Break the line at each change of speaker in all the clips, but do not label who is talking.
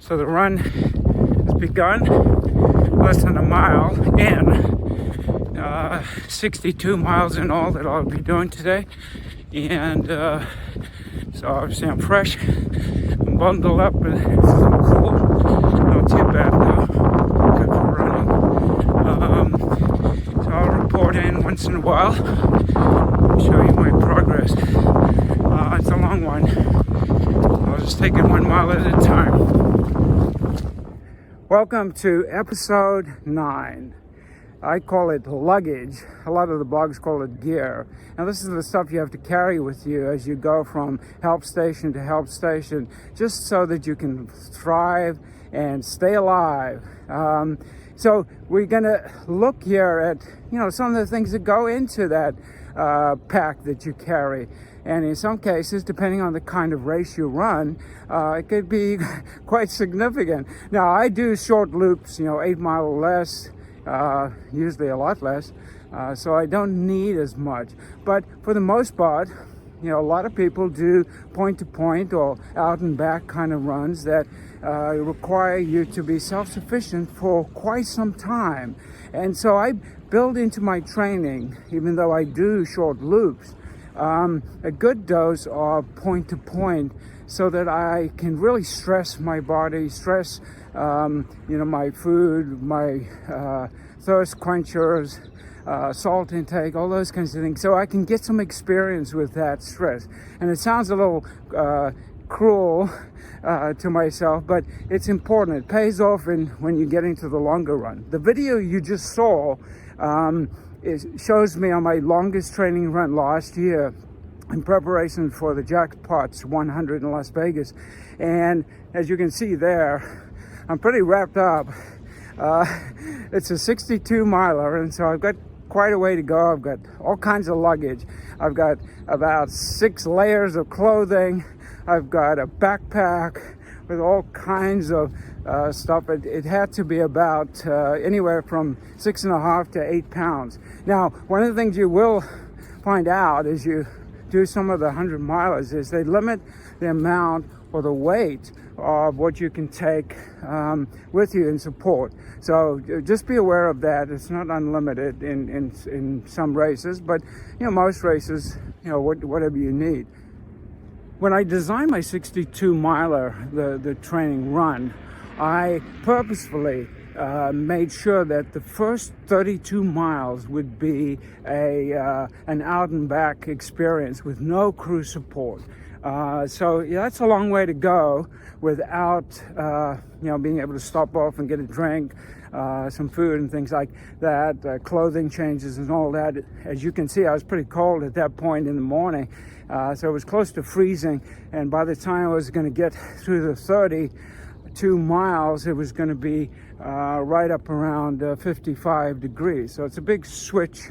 So the run has begun, less than a mile in, 62 miles in all that I'll be doing today. And so obviously I'm fresh, I'm bundled up, but it's a little cool, not too bad though, good for running. So I'll report in once in a while, show you my progress. It's a long one. I'll just take it 1 mile at a time. Welcome to episode 9. I call it luggage. A lot of the blogs call it gear. Now this is the stuff you have to carry with you as you go from help station to help station, just so that you can thrive and stay alive. So we're gonna look here at, some of the things that go into that pack that you carry. And in some cases, depending on the kind of race you run, it could be quite significant. Now, I do short loops, 8 mile or less, usually a lot less, so I don't need as much. But for the most part, a lot of people do point-to-point or out and back kind of runs that require you to be self-sufficient for quite some time. And so I build into my training, even though I do short loops, a good dose of point-to-point so that I can really stress my body, stress, my food, my thirst quenchers, salt intake, all those kinds of things, so I can get some experience with that stress. And it sounds a little cruel to myself, but it's important. It pays off when you get into the longer run. The video you just saw it shows me on my longest training run last year in preparation for the Jackpots 100 in Las Vegas. And as you can see there, I'm pretty wrapped up. It's a 62 miler, and so I've got quite a way to go. I've got all kinds of luggage. I've got about 6 layers of clothing. I've got a backpack with all kinds of stuff. It had to be about anywhere from 6.5 to 8 pounds. Now, one of the things you will find out as you do some of the 100 milers is they limit the amount or the weight of what you can take with you in support. So just be aware of that. It's not unlimited in some races, but most races, whatever you need. When I designed my 62 miler, the training run, I purposefully made sure that the first 32 miles would be an out and back experience with no crew support. So that's a long way to go without being able to stop off and get a drink, some food and things like that, clothing changes and all that. As you can see, I was pretty cold at that point in the morning, so it was close to freezing, and by the time I was going to get through the 32 miles, it was going to be right up around 55 degrees. So it's a big switch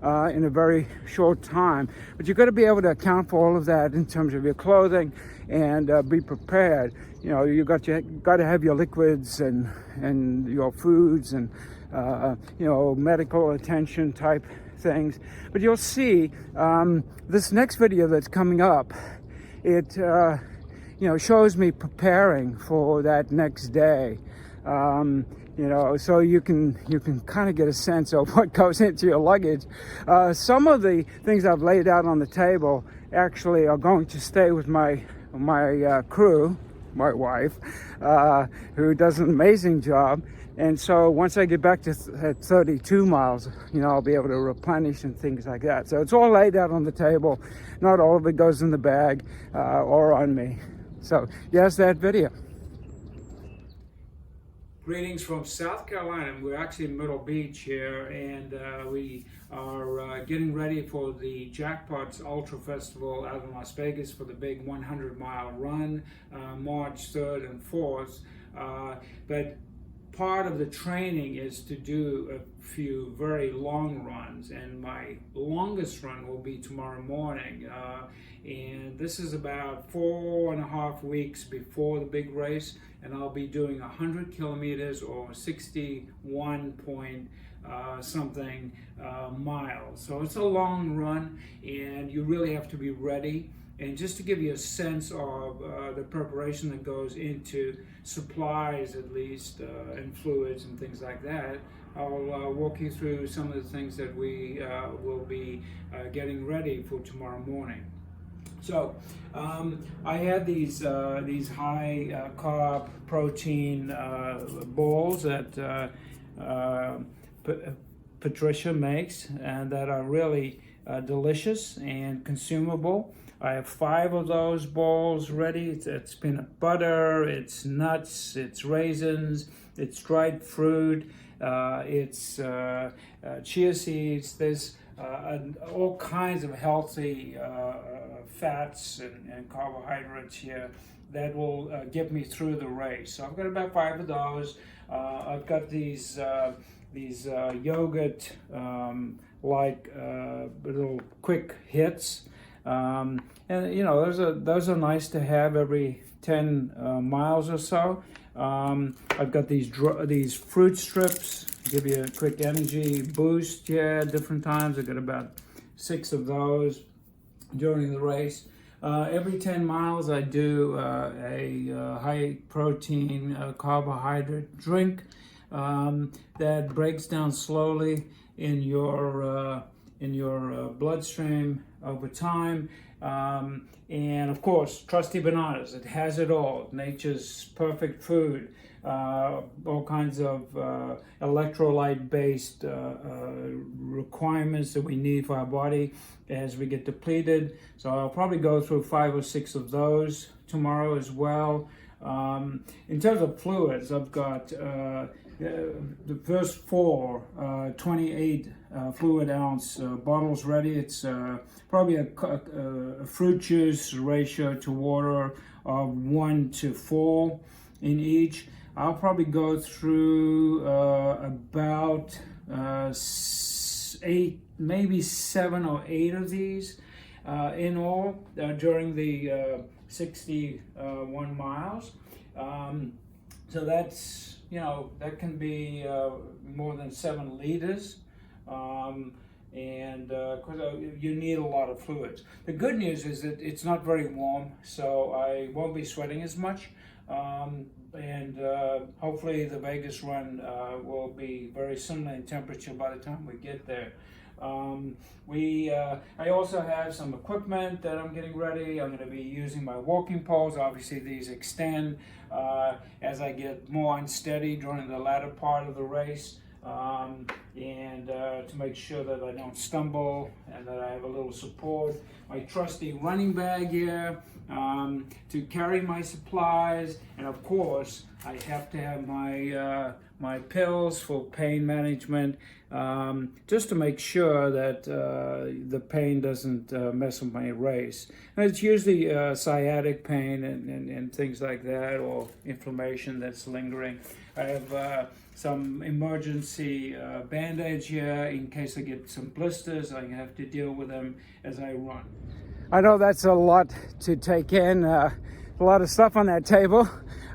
in a very short time. But you've got to be able to account for all of that in terms of your clothing and be prepared. You've got to have your liquids and your foods and medical attention type things. But you'll see this next video that's coming up, it shows me preparing for that next day. So you can kind of get a sense of what goes into your luggage. Some of the things I've laid out on the table actually are going to stay with my crew, my wife, who does an amazing job. And so once I get back to 32 miles, I'll be able to replenish and things like that. So it's all laid out on the table. Not all of it goes in the bag or on me. So yes, that video. Greetings from South Carolina. We're actually in Myrtle Beach here, and we are getting ready for the Jackpots Ultra Festival out in Las Vegas for the big 100-mile run, March 3rd and 4th. But part of the training is to do a few very long runs, and my longest run will be tomorrow morning. And this is about 4.5 weeks before the big race, and I'll be doing 100 kilometers or 61 point something miles. So it's a long run, and you really have to be ready. And just to give you a sense of the preparation that goes into supplies, at least, and fluids and things like that, I'll walk you through some of the things that we will be getting ready for tomorrow morning. So I had these high carb protein balls that Patricia makes, and that are really delicious and consumable. I have 5 of those balls ready. It's peanut butter, it's nuts, it's raisins, it's dried fruit, it's chia seeds. There's all kinds of healthy fats and carbohydrates here that will get me through the race. So I've got about 5 of those. I've got these yogurt like little quick hits. And you know, those are nice to have every 10 miles or so. I've got these fruit strips, give you a quick energy boost here at different times. I've got about 6 of those during the race. Every 10 miles I do a high protein carbohydrate drink that breaks down slowly in your bloodstream over time. And of course, trusty bananas, it has it all. Nature's perfect food, all kinds of electrolyte-based requirements that we need for our body as we get depleted. So I'll probably go through 5 or 6 of those tomorrow as well. In terms of fluids, I've got the first 4 28 fluid ounce bottles ready. It's probably a fruit juice ratio to water of 1 to 4 in each. I'll probably go through about 8, maybe 7 or 8 of these in all during the 61 miles. So that's, you know, that can be more than 7 liters. And you need a lot of fluids. The good news is that it's not very warm, so I won't be sweating as much. And hopefully the Vegas run will be very similar in temperature by the time we get there. I also have some equipment that I'm getting ready. I'm going to be using my walking poles. Obviously these extend as I get more unsteady during the latter part of the race. And to make sure that I don't stumble and that I have a little support. My trusty running bag here to carry my supplies, and of course I have to have my pills for pain management, just to make sure that the pain doesn't mess with my race. And it's usually sciatic pain and things like that, or inflammation that's lingering. I have some emergency bandage here in case I get some blisters. I have to deal with them as I run. I know that's a lot to take in, a lot of stuff on that table,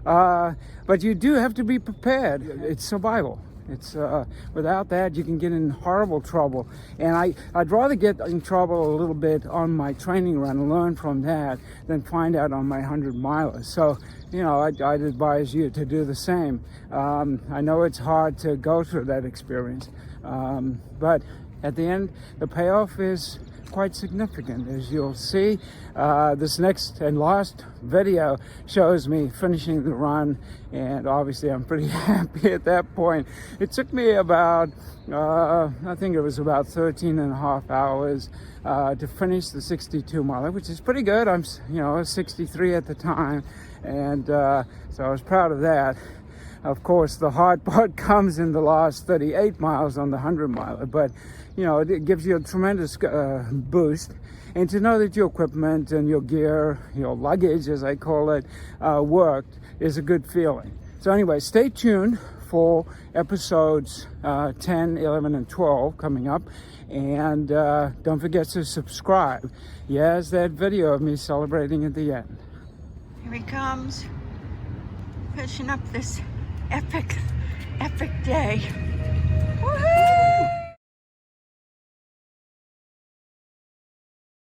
but you do have to be prepared. It's survival. It's without that you can get in horrible trouble, and I'd rather get in trouble a little bit on my training run and learn from that than find out on my 100 milers. So, you know, I'd advise you to do the same. I know it's hard to go through that experience, but at the end the payoff is quite significant, as you'll see. This next and last video shows me finishing the run, and obviously I'm pretty happy at that point. It took me about I think it was about 13 and a half hours to finish the 62 miler, which is pretty good. I'm, you know, 63 at the time, and so I was proud of that. Of course, the hard part comes in the last 38 miles on the 100 miler, but you know, it gives you a tremendous boost. And to know that your equipment and your gear, your luggage, as I call it, worked is a good feeling. So anyway, stay tuned for episodes 10, 11, and 12 coming up. And don't forget to subscribe. Here's that video of me celebrating at the end.
Here he comes, finishing up this epic day.